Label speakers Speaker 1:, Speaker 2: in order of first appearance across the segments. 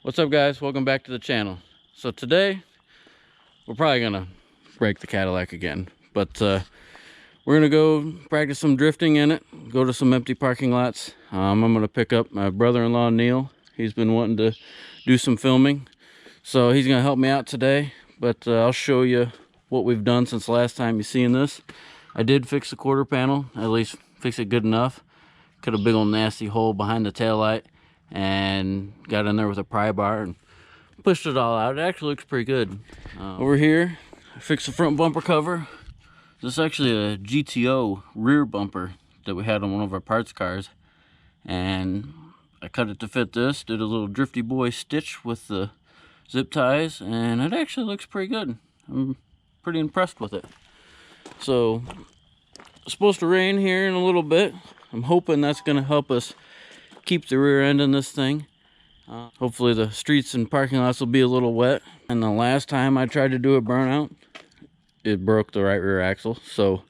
Speaker 1: What's up, guys? Welcome back to the channel. So today we're probably gonna break the Cadillac again, but we're gonna go practice some drifting in it, go to some empty parking lots. I'm gonna pick up my brother-in-law Neil. He's been wanting to do some filming, so he's gonna help me out today. But I'll show you what we've done since the last time you seen this. I did fix the quarter panel, at least fix it good enough. Cut a big old nasty hole behind the taillight and got in there with a pry bar and pushed it all out. It actually looks pretty good. Over here, I fixed the front bumper cover. This is actually a GTO rear bumper that we had on one of our parts cars, and I cut it to fit this. Did a little drifty boy stitch with the zip ties, and it actually looks pretty good. I'm pretty impressed with it. So it's supposed to rain here in a little bit. I'm hoping that's going to help us keep the rear end in this thing. Hopefully the streets and parking lots will be a little wet. And the last time I tried to do a burnout, it broke the right rear axle. So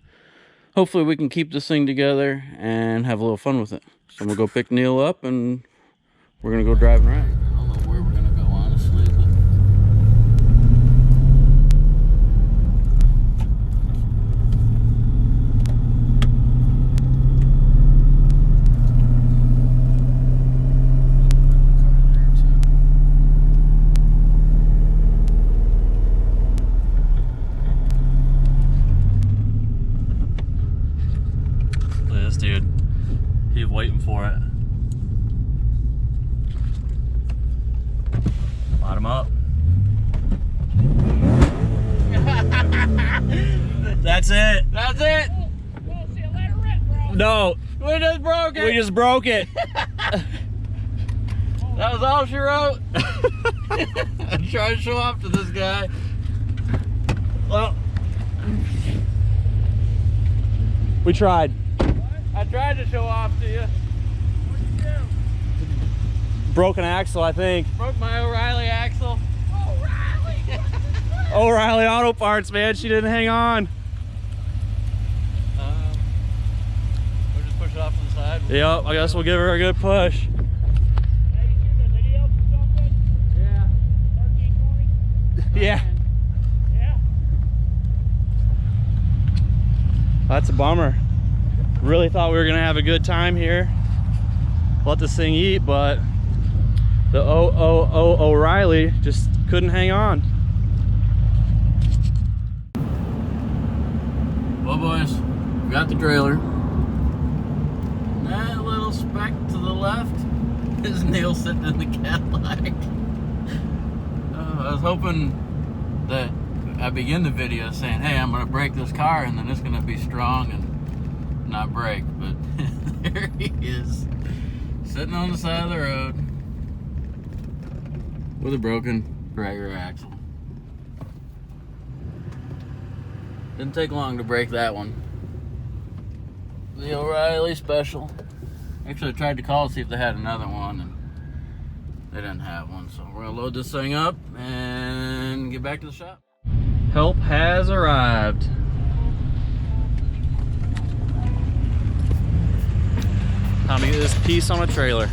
Speaker 1: hopefully we can keep this thing together and have a little fun with it. So I'm gonna go pick Neil up and we're gonna go driving around. I don't know where we're gonna go, honestly, but
Speaker 2: dude, he's waiting for it. Light him up. That's it.
Speaker 1: that's it.
Speaker 3: Well, see, let her rip, bro.
Speaker 2: No,
Speaker 1: We just broke it.
Speaker 2: we just broke it.
Speaker 1: That was all she wrote. I'm trying to show off to this guy.
Speaker 2: Well, we tried.
Speaker 1: I tried to show off to you.
Speaker 3: What'd you do?
Speaker 2: Broken axle, I think.
Speaker 1: Broke my O'Reilly axle.
Speaker 3: Oh, Riley!
Speaker 2: O'Reilly Auto Parts, man. She didn't hang on.
Speaker 1: We'll just push it off to the side.
Speaker 2: Yep, I guess we'll give her a good push.
Speaker 3: Hey, you see the video for something?
Speaker 1: Yeah.
Speaker 3: 1320?
Speaker 2: Yeah.
Speaker 3: Yeah?
Speaker 2: That's a bummer. Really thought we were gonna have a good time here. Let this thing eat, but the O'Reilly just couldn't hang on.
Speaker 1: Well, boys, we got the trailer. That little speck to the left is Neil sitting in the Cadillac. I was hoping that I begin the video saying, hey, I'm gonna break this car and then it's gonna be strong and not break, but there he is, sitting on the side of the road with a broken right rear axle. Didn't take long to break that one. The O'Reilly special. Actually, I tried to call to see if they had another one, and they didn't have one, so we're gonna load this thing up and get back to the shop.
Speaker 2: Help has arrived. Time to get this piece on a trailer.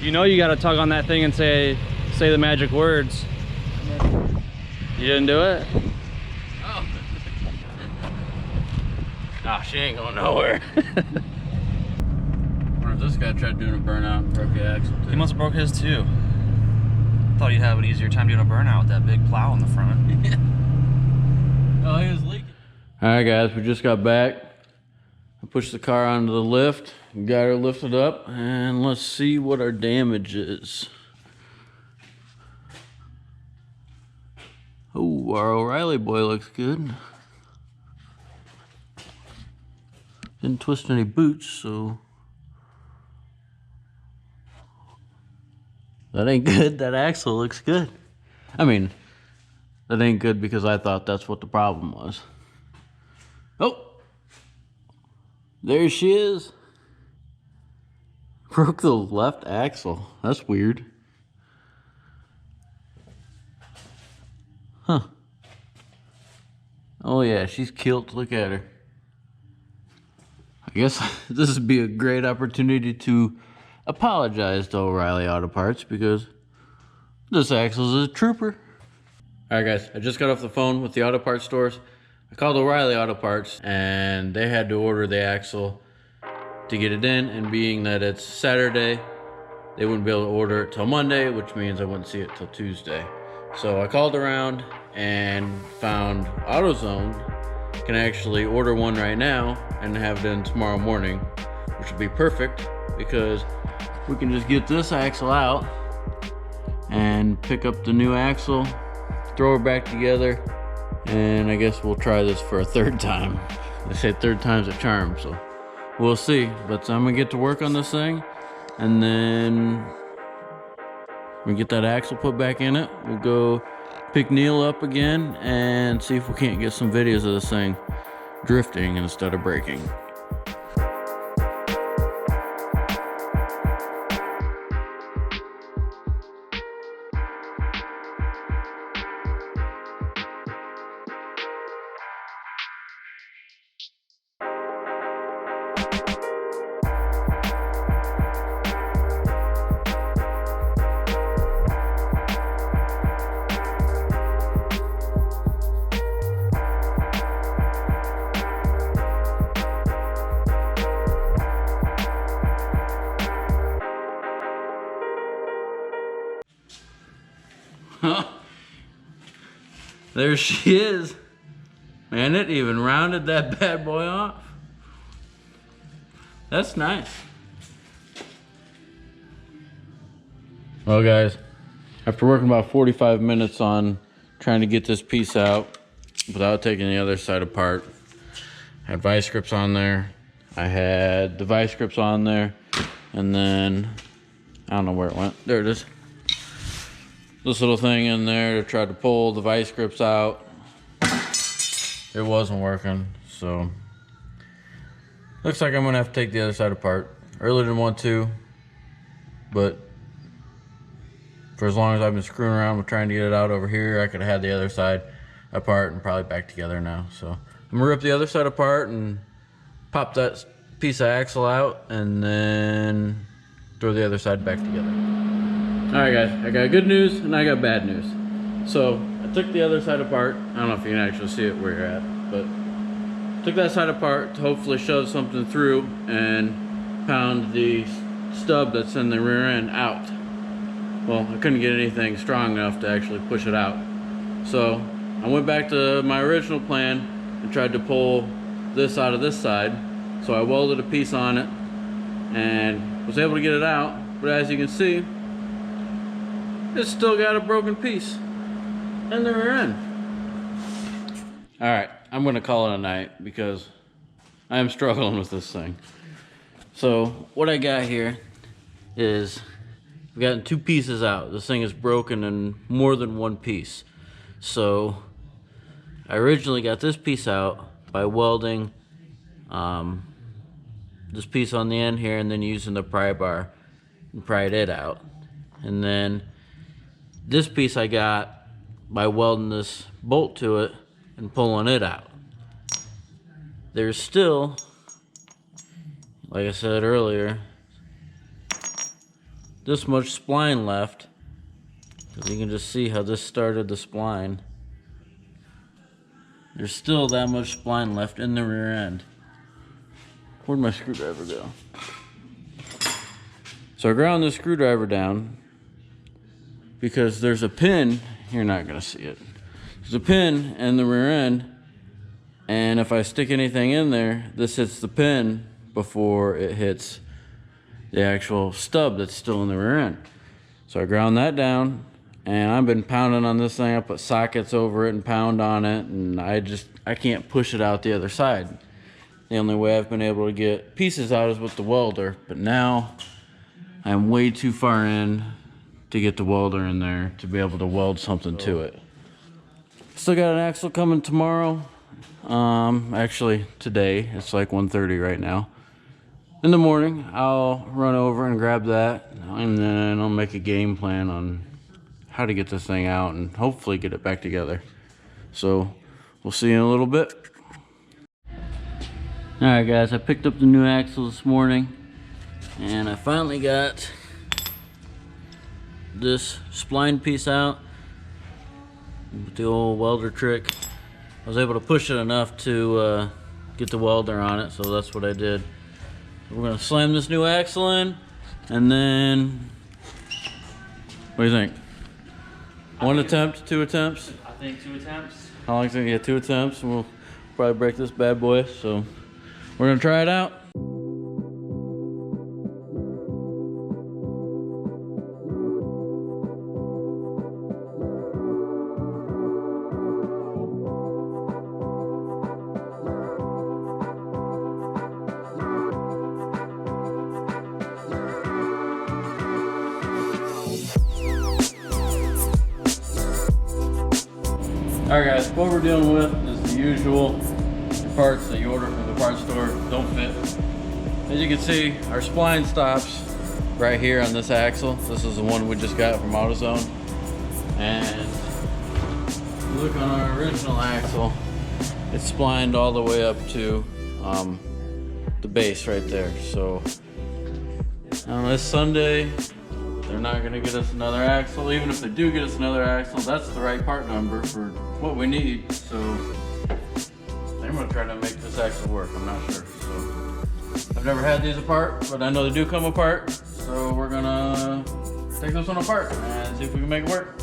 Speaker 2: You know you gotta tug on that thing and say the magic words. You didn't do it?
Speaker 1: Oh. Nah, she ain't going nowhere. Wonder if this guy tried doing a burnout and broke the axle too.
Speaker 2: He must have broke his too. Thought you'd have an easier time doing a burnout with that big plow in the front.
Speaker 1: Oh, he was leaking. Alright guys, we just got back. I pushed the car onto the lift, got her lifted up, and let's see what our damage is. Oh, our O'Reilly boy looks good. Didn't twist any boots, so that ain't good. That axle looks good. I mean, that ain't good because I thought that's what the problem was. Oh, there she is. Broke the left axle. That's weird. Huh. Oh yeah, she's killed. Look at her. I guess this would be a great opportunity to apologize to O'Reilly Auto Parts because this axle is a trooper. Alright guys, I just got off the phone with the auto parts stores. I called O'Reilly Auto Parts and they had to order the axle to get it in, and being that it's Saturday, they wouldn't be able to order it till Monday, which means I wouldn't see it till Tuesday. So I called around and found AutoZone can actually order one right now and have it in tomorrow morning, which would be perfect because we can just get this axle out and pick up the new axle, throw her back together, and I guess we'll try this for a third time. They say third time's a charm, so we'll see. But I'm gonna get to work on this thing, and then we get that axle put back in it. We'll go pick Neil up again and see if we can't get some videos of this thing drifting instead of braking. There she is. Man, it even rounded that bad boy off. That's nice. Well guys, after working about 45 minutes on trying to get this piece out without taking the other side apart, I had vice grips on there. I had the vice grips on there, and then I don't know where it went. There it is. This little thing in there to try to pull the vice grips out. It wasn't working, so looks like I'm gonna have to take the other side apart. I really didn't want to, but for as long as I've been screwing around with trying to get it out over here, I could have had the other side apart and probably back together now. So I'm gonna rip the other side apart and pop that piece of axle out and then throw the other side back together. Alright guys, I got good news and I got bad news. So I took the other side apart. I don't know if you can actually see it where you're at, but took that side apart to hopefully shove something through and pound the stub that's in the rear end out. Well, I couldn't get anything strong enough to actually push it out. So I went back to my original plan and tried to pull this out of this side. So I welded a piece on it and was able to get it out, but as you can see, it's still got a broken piece in the rear end. Alright, I'm gonna call it a night because I am struggling with this thing. So what I got here is I've gotten two pieces out. This thing is broken in more than one piece. So I originally got this piece out by welding this piece on the end here and then using the pry bar and pried it out. And then this piece I got by welding this bolt to it and pulling it out. There's still, like I said earlier, this much spline left. You can just see how this started the spline. There's still that much spline left in the rear end. Where'd my screwdriver go? So I ground this screwdriver down because there's a pin, you're not gonna see it. There's a pin in the rear end, and if I stick anything in there, this hits the pin before it hits the actual stub that's still in the rear end. So I ground that down. And I've been pounding on this thing. I put sockets over it and pound on it, and I can't push it out the other side. The only way I've been able to get pieces out is with the welder, but now I'm way too far in to get the welder in there to be able to weld something to it. Still got an axle coming tomorrow. Actually today, it's like 1:30 right now. In the morning, I'll run over and grab that, and then I'll make a game plan on how to get this thing out and hopefully get it back together. So we'll see you in a little bit. Alright guys, I picked up the new axle this morning, and I finally got this spline piece out with the old welder trick. I was able to push it enough to get the welder on it, so that's what I did. We're gonna slam this new axle in, and then what do you think? One attempt, 2 attempts?
Speaker 2: I think 2 attempts.
Speaker 1: How long is it? Yeah, 2 attempts, and we'll probably break this bad boy. So we're gonna try it out. Alright guys, what we're dealing with is the usual parts that you order from the parts store don't fit. As you can see, our spline stops right here on this axle. This is the one we just got from AutoZone. And if you look on our original axle, it's splined all the way up to the base right there. So on this Sunday, they're not gonna get us another axle. Even if they do get us another axle, that's the right part number for what we need. So I'm gonna try to make this axle work. I'm not sure. So I've never had these apart, but I know they do come apart. So we're gonna take this one apart and see if we can make it work.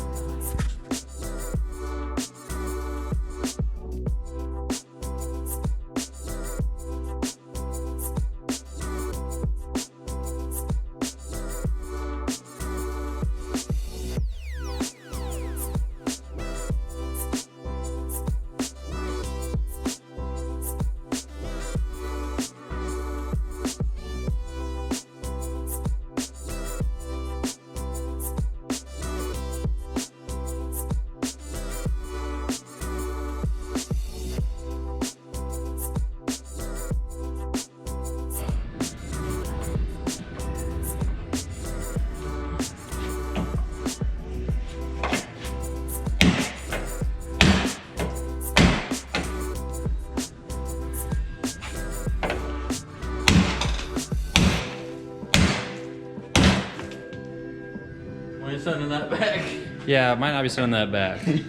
Speaker 1: Are you sending that back?
Speaker 2: Yeah, I might not be sending that back.
Speaker 1: I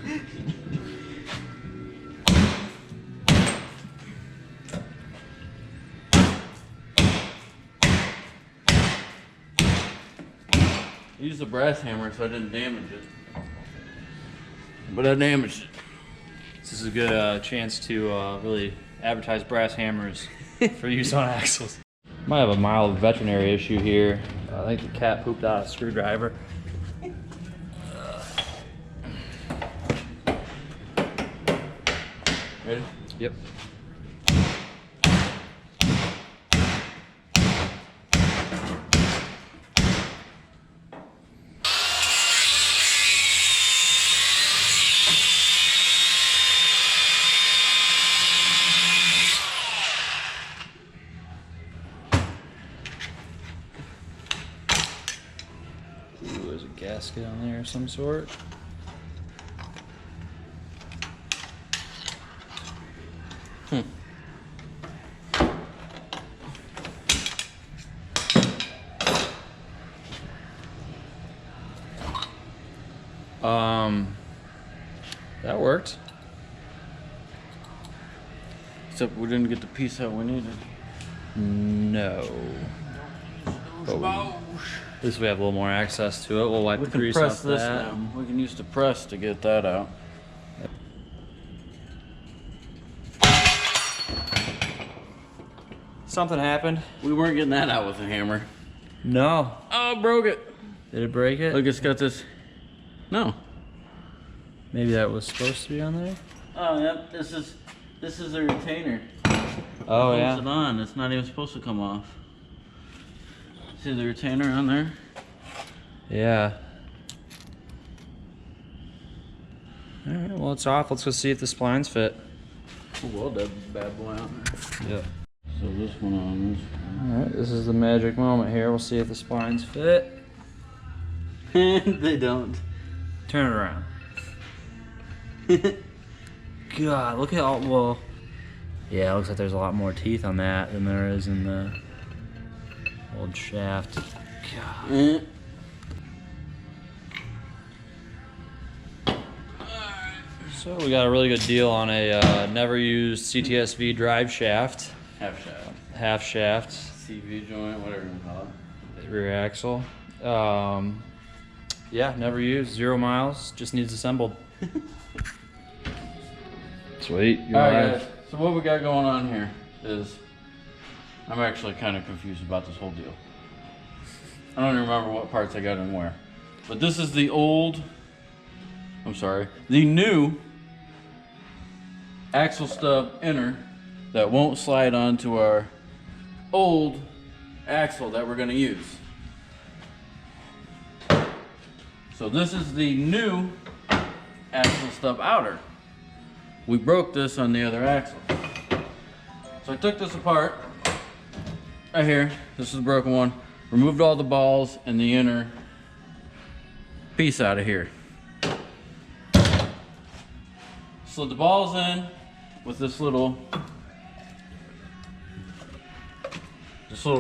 Speaker 1: used a brass hammer so I didn't damage it. But I damaged it.
Speaker 2: This is a good chance to really advertise brass hammers for use on axles. Might have a mild veterinary issue here. I think the cat pooped out a screwdriver.
Speaker 1: Ready?
Speaker 2: Yep. Ooh, there's a gasket on there of some sort. That worked.
Speaker 1: Except we didn't get the piece out we needed.
Speaker 2: No. But at least we have a little more access to it. We'll wipe
Speaker 1: We
Speaker 2: the
Speaker 1: can
Speaker 2: grease
Speaker 1: press
Speaker 2: off
Speaker 1: this
Speaker 2: that.
Speaker 1: now. We can use the press to get that out.
Speaker 2: Something happened.
Speaker 1: We weren't getting that out with a hammer.
Speaker 2: No.
Speaker 1: Oh, broke it.
Speaker 2: Did it break it?
Speaker 1: Look, it's got this No.
Speaker 2: Maybe that was supposed to be on there?
Speaker 1: Oh, yep. This is a retainer.
Speaker 2: Oh,
Speaker 1: Holds
Speaker 2: yeah.
Speaker 1: it on. It's not even supposed to come off. See the retainer on there?
Speaker 2: Yeah. Alright, well, it's off. Let's go see if the splines fit.
Speaker 1: Well, that bad boy on there.
Speaker 2: Yep.
Speaker 1: So this one on
Speaker 2: Alright, this is the magic moment here. We'll see if the splines fit.
Speaker 1: this. They don't.
Speaker 2: Turn it around. God, look at all, well, yeah, it looks like there's a lot more teeth on that than there is in the old shaft. God. So we got a really good deal on a never used CTS-V drive shaft.
Speaker 1: Half shaft.
Speaker 2: Half shaft.
Speaker 1: CV joint, whatever you call it.
Speaker 2: Rear axle. Yeah, never used, 0 miles, just needs assembled. Sweet.
Speaker 1: Alright guys, so what we got going on here is, I'm actually kind of confused about this whole deal. I don't even remember what parts I got in where. But this is the the new axle stub inner that won't slide onto our old axle that we're going to use. So this is the new axle stub outer. We broke this on the other axle. So I took this apart, right here, this is the broken one, removed all the balls and the inner piece out of here. Slid the balls in with this little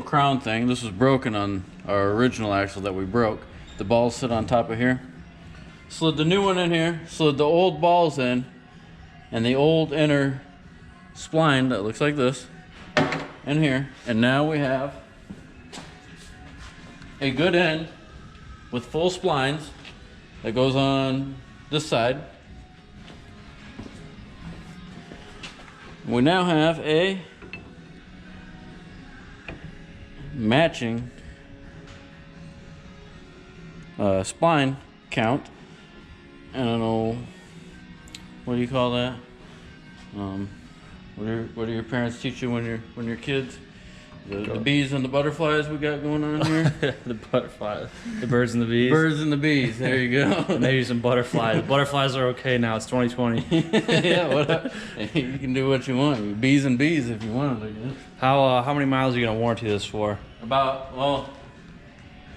Speaker 1: crown thing. This was broken on our original axle that we broke. The balls sit on top of here. Slid the new one in here, slid the old balls in, and the old inner spline that looks like this in here. And now we have a good end with full splines that goes on this side. We now have a matching spline count. I don't know, what do you call that? What do your parents teach you when you're kids? The bees and the butterflies we got going on here.
Speaker 2: The butterflies, the birds and the bees.
Speaker 1: Birds and the bees. There you go.
Speaker 2: Maybe some butterflies. The butterflies are okay now. It's 2020.
Speaker 1: Yeah, whatever. You can do what you want. Bees and bees if you want, I guess.
Speaker 2: How many miles are you gonna warranty this for?
Speaker 1: Well,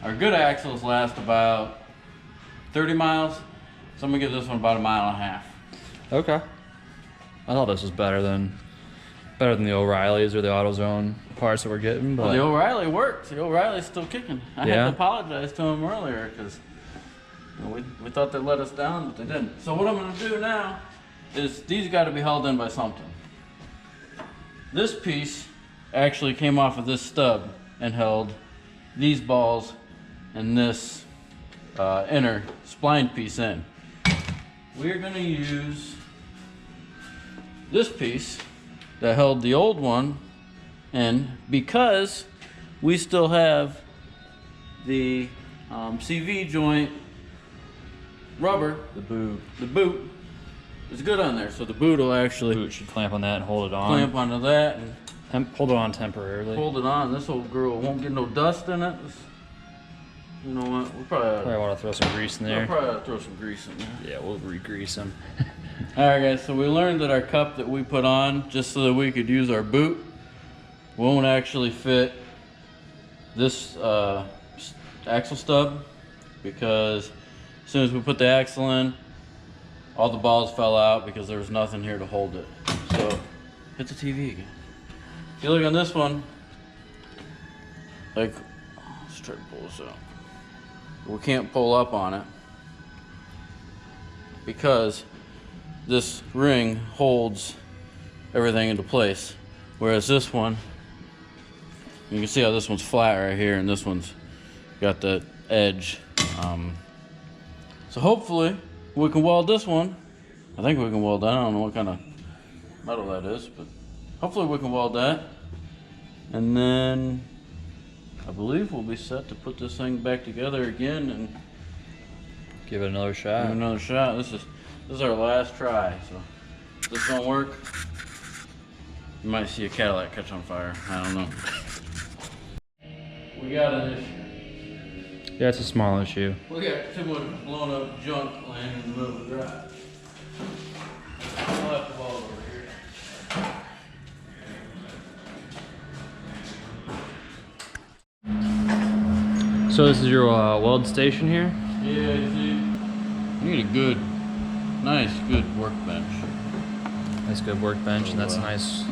Speaker 1: our good axles last about 30 miles. So I'm gonna give this one about 1.5 miles.
Speaker 2: Okay. I thought this was better than the O'Reillys or the AutoZone parts that we're getting. But
Speaker 1: Well, the O'Reilly works. The O'Reilly's still kicking. I had
Speaker 2: Yeah?
Speaker 1: to apologize to him earlier because we thought they let us down, but they didn't. So what I'm gonna do now is these got to be held in by something. This piece actually came off of this stub and held these balls and this inner spline piece in. We're gonna use this piece that held the old one in because we still have the CV joint rubber.
Speaker 2: the boot
Speaker 1: The boot is good on there, so the boot will actually
Speaker 2: should clamp on that and hold it on.
Speaker 1: clamp onto that and
Speaker 2: Hold it on temporarily.
Speaker 1: hold it on. This old girl won't get no dust in it. You know what? We'll
Speaker 2: Probably want to throw some grease in
Speaker 1: we'll
Speaker 2: there.
Speaker 1: probably ought to throw some grease in there.
Speaker 2: Yeah, we'll re-grease them.
Speaker 1: Alright guys, so we learned that our cup that we put on just so that we could use our boot won't actually fit this axle stub because as soon as we put the axle in, all the balls fell out because there was nothing here to hold it. So, hit the TV again. If you look on this one, like, let's try to pull this out. We can't pull up on it because this ring holds everything into place. Whereas this one, you can see how this one's flat right here and this one's got the edge. So hopefully we can weld this one. I think we can weld that. I don't know what kind of metal that is, but hopefully we can weld that. And then I believe we'll be set to put this thing back together again and
Speaker 2: Give it another shot.
Speaker 1: Give it another shot. This is our last try. So if this don't work, you might see a Cadillac catch on fire. I don't know. We got an issue.
Speaker 2: Yeah, it's a small issue.
Speaker 1: We got too much blown up junk laying in the middle of the drive. I'll have to ball over here.
Speaker 2: So this is your weld station here?
Speaker 1: Yeah, dude. You need a good, nice, good workbench.
Speaker 2: Nice good workbench, and that's nice.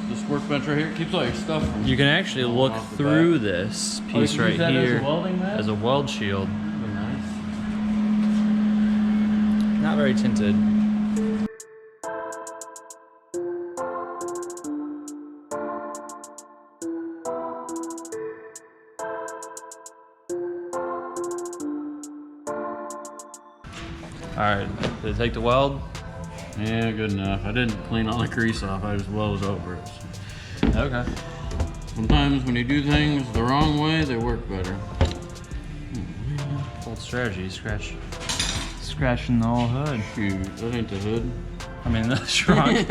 Speaker 1: This workbench right here keeps all your stuff from.
Speaker 2: You can actually look through this piece right here
Speaker 1: as a welding mat?
Speaker 2: as a weld shield.
Speaker 1: Nice.
Speaker 2: Not very tinted. Alright, did it take the weld?
Speaker 1: Yeah, good enough. I didn't clean all the grease off. I just welded over it. So.
Speaker 2: Okay.
Speaker 1: Sometimes when you do things the wrong way, they work better.
Speaker 2: Old strategy, scratching the whole hood.
Speaker 1: Shoot, that ain't the hood.
Speaker 2: I mean, the trunk.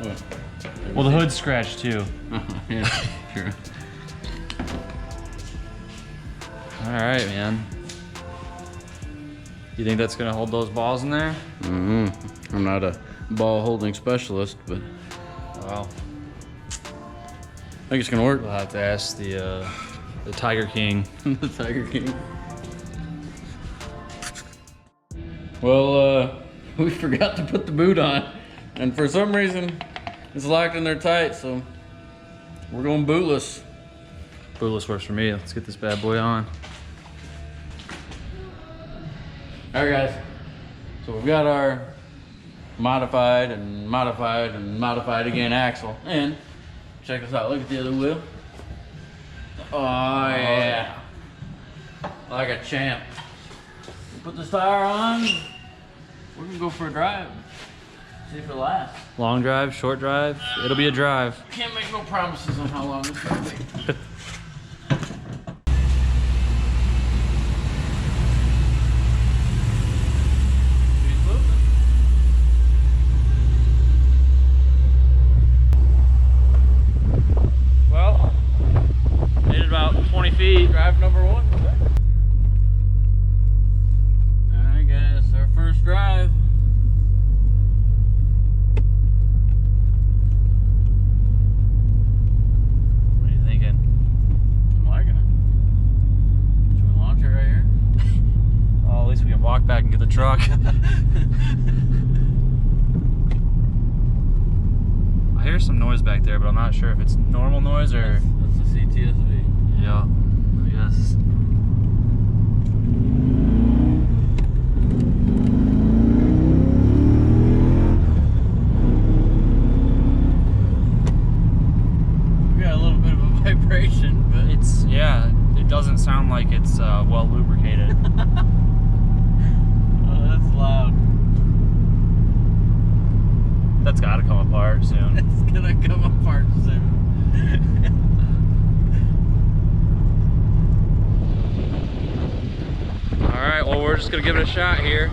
Speaker 1: What?
Speaker 2: Well, the hood's scratched too.
Speaker 1: Yeah, sure.
Speaker 2: Alright, man. You think that's gonna hold those balls in there?
Speaker 1: I'm not a ball holding specialist, but
Speaker 2: Well,
Speaker 1: I think it's gonna work.
Speaker 2: we'll have to ask the Tiger King.
Speaker 1: The Tiger King. Well, we forgot to put the boot on, and for some reason, it's locked in there tight, so we're going bootless.
Speaker 2: Bootless works for me. Let's get this bad boy on.
Speaker 1: All right, guys. So we've got our modified and modified and modified again axle, and check this out. Look at the other wheel. Oh yeah, like a champ. Put this tire on. We're gonna go for a drive. See if it lasts.
Speaker 2: Long drive, short drive, it'll be a drive.
Speaker 1: Can't make no promises on how long it's gonna be.
Speaker 2: Well, made it about 20 feet.
Speaker 1: Drive number one. All right, guys, our first drive.
Speaker 2: What are you thinking?
Speaker 1: I'm liking it. Should we launch it right here?
Speaker 2: Well, at least we can walk back and get the truck. I hear some noise back there, but I'm not sure if it's normal noise or...
Speaker 1: That's the CTS-V.
Speaker 2: Yeah, I guess.
Speaker 1: We got a little bit of a vibration, but
Speaker 2: It's, yeah, it doesn't sound like it's well lubricated.
Speaker 1: oh, that's loud.
Speaker 2: That's gotta come apart soon.
Speaker 1: It's gonna come apart soon.
Speaker 2: Alright, well, we're just gonna give it a shot here.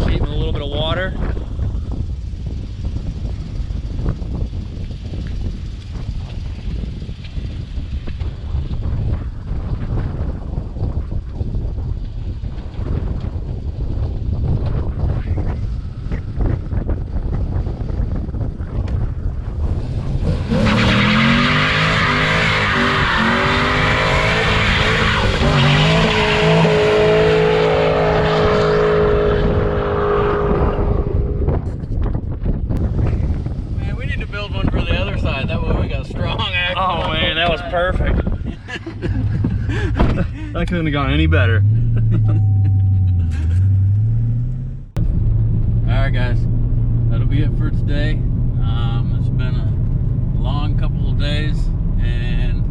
Speaker 2: Keep with a little bit of water.
Speaker 1: Man, we need to build one for the other side. That way we got strong axle.
Speaker 2: Oh man, that was perfect. That couldn't have gone any better.
Speaker 1: Alright guys, that'll be it for today. It's been a long couple of days and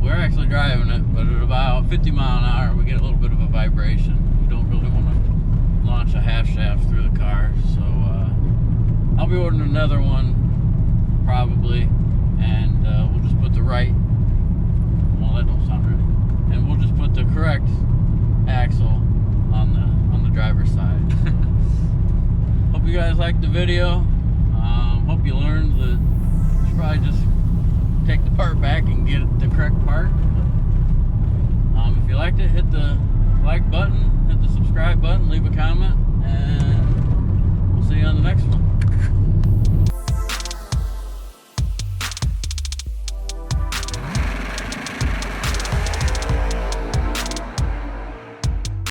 Speaker 1: we're actually driving it, but at about 50 mile an hour we get a little bit of a vibration. We don't really want to launch a half shaft through the car, so I'll be ordering another one probably, and we'll just put the right one correct axle on the driver's side. Hope you guys liked the video. Hope you learned that you should probably just take the part back and get the correct part. If you liked it, hit the like button, hit the subscribe button, leave a comment, and